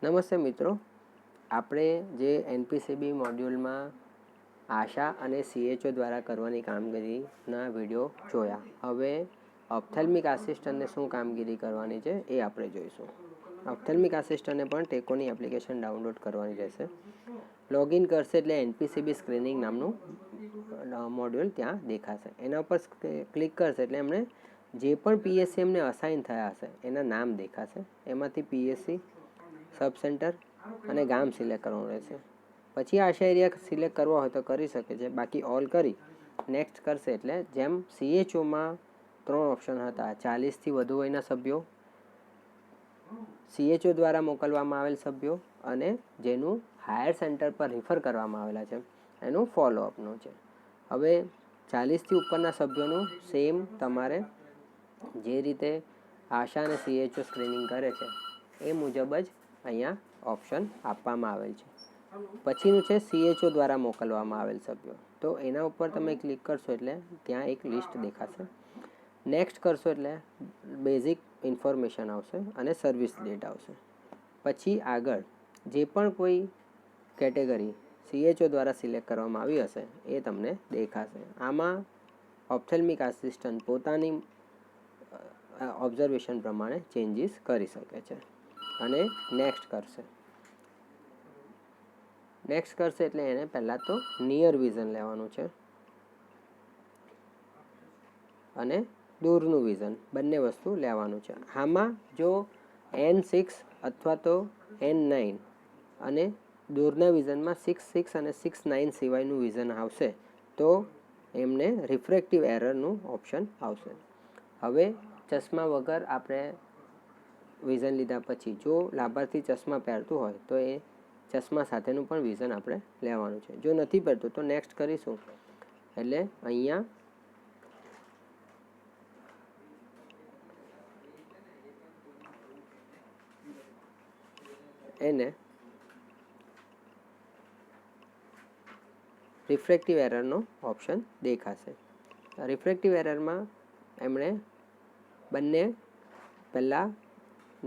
નમસ્તે મિત્રો, આપણે જે એનપીસીબી મોડ્યુલમાં આશા અને CHO દ્વારા કરવાની કામગીરીના વિડીયો જોયા. હવે ઓપ્થેલ્મિક આસિસ્ટન્ટને શું કામગીરી કરવાની છે એ આપણે જોઈશું. ઓપ્થેલ્મિક આસિસ્ટન્ટને પણ ટેકોની એપ્લિકેશન ડાઉનલોડ કરવાની રહેશે. લોગિન કરશે એટલે એનપીસીબી સ્ક્રીનિંગ નામનું મોડ્યુલ ત્યાં દેખાશે. એના ઉપર ક્લિક કરશે એટલે એમણે જે પણ PSC એમને અસાઇન થયા હશે એના નામ દેખાશે. એમાંથી PSC, સબ સેન્ટર અને ગામ સિલેક્ટ કરવાનું રહેશે. પછી આશા એરિયા સિલેક્ટ કરવો હોય તો કરી શકે છે. બાકી ઓલ કરી નેક્સ્ટ કરશે એટલે જેમ CHOમાં 3 ઓપ્શન હતા, 40થી વધુ વયના સભ્યો, CHO દ્વારા મોકલવામાં આવેલ સભ્યો અને જેનું હાયર સેન્ટર પર રિફર કરવામાં આવેલા છે એનું ફોલોઅપનું છે. હવે 40થી ઉપરના સભ્યોનું સેમ તમારે જે રીતે આશા અને CHO સ્ક્રીનિંગ કરે છે એ મુજબ જ અહીંયા ઓપ્શન આપવામાં આવેલ છે. પછીનું છે CHO દ્વારા મોકલવામાં આવેલ સભ્યો. તો એના ઉપર તમે ક્લિક કરશો એટલે ત્યાં એક લિસ્ટ દેખાશે. નેક્સ્ટ કરશો એટલે બેઝિક ઇન્ફોર્મેશન આવશે અને સર્વિસ ડેટ આવશે. પછી આગળ જે પણ કોઈ કેટેગરી CHO દ્વારા સિલેક્ટ કરવામાં આવી હશે એ તમને દેખાશે. આમાં ઓપ્થેલ્મિક આસિસ્ટન્ટ પોતાની ઓબ્ઝર્વેશન પ્રમાણે ચેન્જીસ કરી શકે છે અને નેક્સ્ટ કરશે. નેક્સ્ટ કરશે એટલે એને પહેલાં તો નિયર વિઝન લેવાનું છે અને દૂરનું વિઝન બંને વસ્તુ લેવાનું છે. આમાં જો N6 અથવા તો N9 અને દૂરના વિઝનમાં 6.6 અને 6.9 સિવાયનું વિઝન આવશે તો એમને રિફ્રેક્ટિવ એરરનું ઓપ્શન આવશે. હવે ચશ્મા વગર આપણે વિઝન લીધા પછી જો લાભાર્થી ચશ્મા પહેરતું હોય તો એ ચશ્મા સાથેનું પણ વિઝન આપણે લેવાનું છે. જો નથી પહેરતું તો નેક્સ્ટ કરીશું એટલે અહીંયા એને રિફ્રેક્ટિવ એરરનો ઓપ્શન દેખાશે. રિફ્રેક્ટિવ એરરમાં એમણે બંને પહેલાં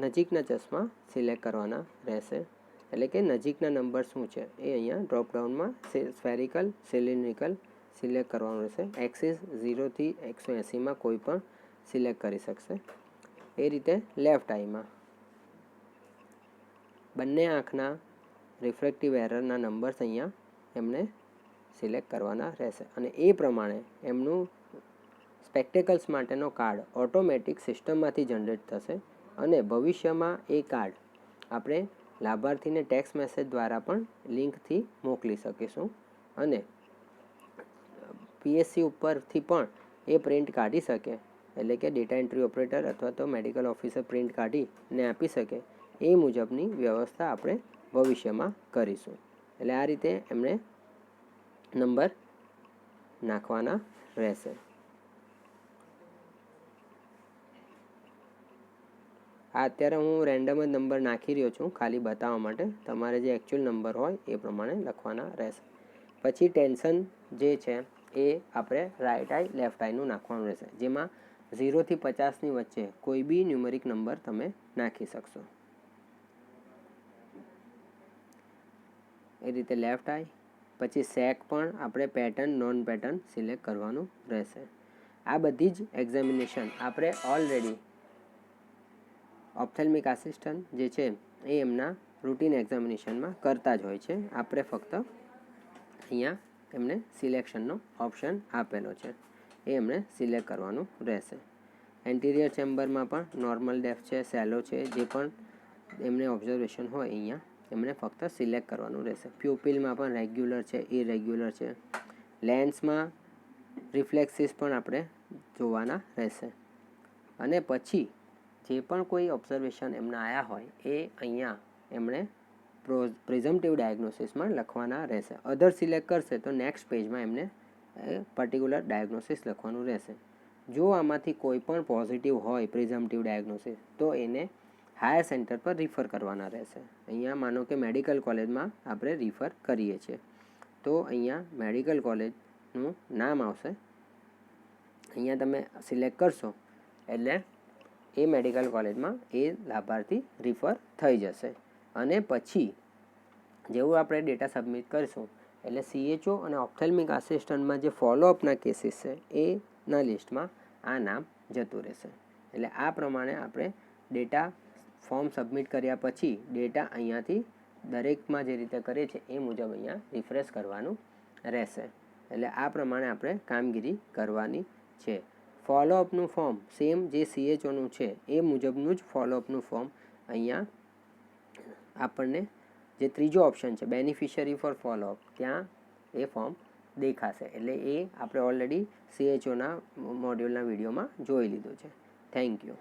નજીકના ચશ્મા સિલેક્ટ કરવાના રહેશે. એટલે કે નજીકના નંબર શું છે એ અહીંયા ડ્રોપડાઉનમાં સ્ફેરિકલ, સિલિન્ડ્રિકલ સિલેક્ટ કરવાનું રહેશે. એક્સિસ 0થી 180માં કોઈ પણ સિલેક્ટ કરી શકશે. એ રીતે લેફ્ટ આઈમાં બંને આંખના રિફ્રેક્ટિવ એરરના નંબર્સ અહીંયા એમને સિલેક્ટ કરવાના રહેશે અને એ પ્રમાણે એમનું સ્પેક્ટેકલ્સ માટેનો કાર્ડ ઓટોમેટિક સિસ્ટમમાંથી જનરેટ થશે અને ભવિષ્યમાં એ કાર્ડ આપણે લાભાર્થીને ટેક્સ્ટ મેસેજ દ્વારા પણ લિંકથી મોકલી શકીશું અને PSC ઉપરથી પણ એ પ્રિન્ટ કાઢી શકે. એટલે કે ડેટા એન્ટ્રી ઓપરેટર અથવા તો મેડિકલ ઓફિસર પ્રિન્ટ કાઢીને આપી શકે. એ મુજબની વ્યવસ્થા આપણે ભવિષ્યમાં કરીશું. એટલે આ રીતે એમણે નંબર નાખવાના રહેશે. આ અત્યારે હું રેન્ડમ જ નંબર નાખી રહ્યો છું ખાલી બતાવવા માટે. તમારે જે એકચ્યુઅલ નંબર હોય એ પ્રમાણે લખવાના રહેશે. પછી ટેન્શન જે છે એ આપણે રાઇટ આઈ લેફ્ટ આઈનું નાખવાનું રહેશે, જેમાં 0થી 50ની વચ્ચે કોઈ બી ન્યુમેરિક નંબર તમે નાખી શકશો. એ રીતે લેફ્ટ આઈ. પછી સેક પણ આપણે પેટર્ન, નોન પેટર્ન સિલેક્ટ કરવાનું રહેશે. આ બધી જ એક્ઝામિનેશન આપણે ઓલરેડી ઓપ્થેલ્મિક આસિસ્ટન્ટ જે છે એ એમના રૂટીન એક્ઝામિનેશનમાં કરતા જ હોય છે. આપણે ફક્ત અહીંયા એમને સિલેક્શનનો ઓપ્શન આપેલો છે એ એમણે સિલેક્ટ કરવાનું રહેશે. એન્ટિરિયર ચેમ્બરમાં પણ નોર્મલ ડેપ્થ છે, સેલો છે, જે પણ એમને ઓબ્ઝર્વેશન હોય અહીંયા એમણે ફક્ત સિલેક્ટ કરવાનું રહેશે. પ્યુપિલમાં પણ રેગ્યુલર છે, ઇરેગ્યુલર છે. લેન્સમાં રિફ્લેક્સિસ પણ આપણે જોવાના રહેશે અને પછી જે પણ કોઈ ઓબ્ઝર્વેશન એમના આવ્યા હોય એ અહીંયા એમણે પ્રિઝમ્પટિવ ડાયગ્નોસિસમાં લખવાના રહેશે. અધર સિલેક્ટ કરશે તો નેક્સ્ટ પેજમાં એમને પર્ટિક્યુલર ડાયગ્નોસિસ લખવાનું રહેશે. જો આમાંથી કોઈ પણ પોઝિટિવ હોય પ્રિઝમ્પટિવ ડાયગ્નોસિસ તો એને હાયર સેન્ટર પર રિફર કરવાના રહેશે. અહીંયા માનો કે મેડિકલ કોલેજમાં આપણે રિફર કરીએ છીએ તો અહીંયા મેડિકલ કોલેજનું નામ આવશે. અહીંયા તમે સિલેક્ટ કરશો એટલે એ મેડિકલ કોલેજમાં એ લાભાર્થી રિફર થઈ જશે. અને પછી જેવું આપણે ડેટા સબમિટ કરીશું એટલે CHO અને ઓપ્થેલ્મિક આસિસ્ટન્ટમાં જે ફોલોઅપના કેસીસ છે એના લિસ્ટમાં આ નામ જતું રહેશે. એટલે આ પ્રમાણે આપણે ડેટા ફોર્મ સબમિટ કર્યા પછી ડેટા અહીંયાથી દરેકમાં જે રીતે કરે છે એ મુજબ અહીંયા રિફ્રેશ કરવાનું રહેશે. એટલે આ પ્રમાણે આપણે કામગીરી કરવાની છે. ફોલોઅપનું ફોર્મ સેમ જે CHOનું છે એ મુજબનું જ ફોલોઅપનું ફોર્મ અહીંયા આપણને જે ત્રીજો ઓપ્શન છે બેનિફિશરી ફોર ફોલોઅપ ત્યાં એ ફોર્મ દેખાશે. એટલે એ આપણે ઓલરેડી CHOના મોડ્યુલના વિડીયોમાં જોઈ લીધું છે. Thank you.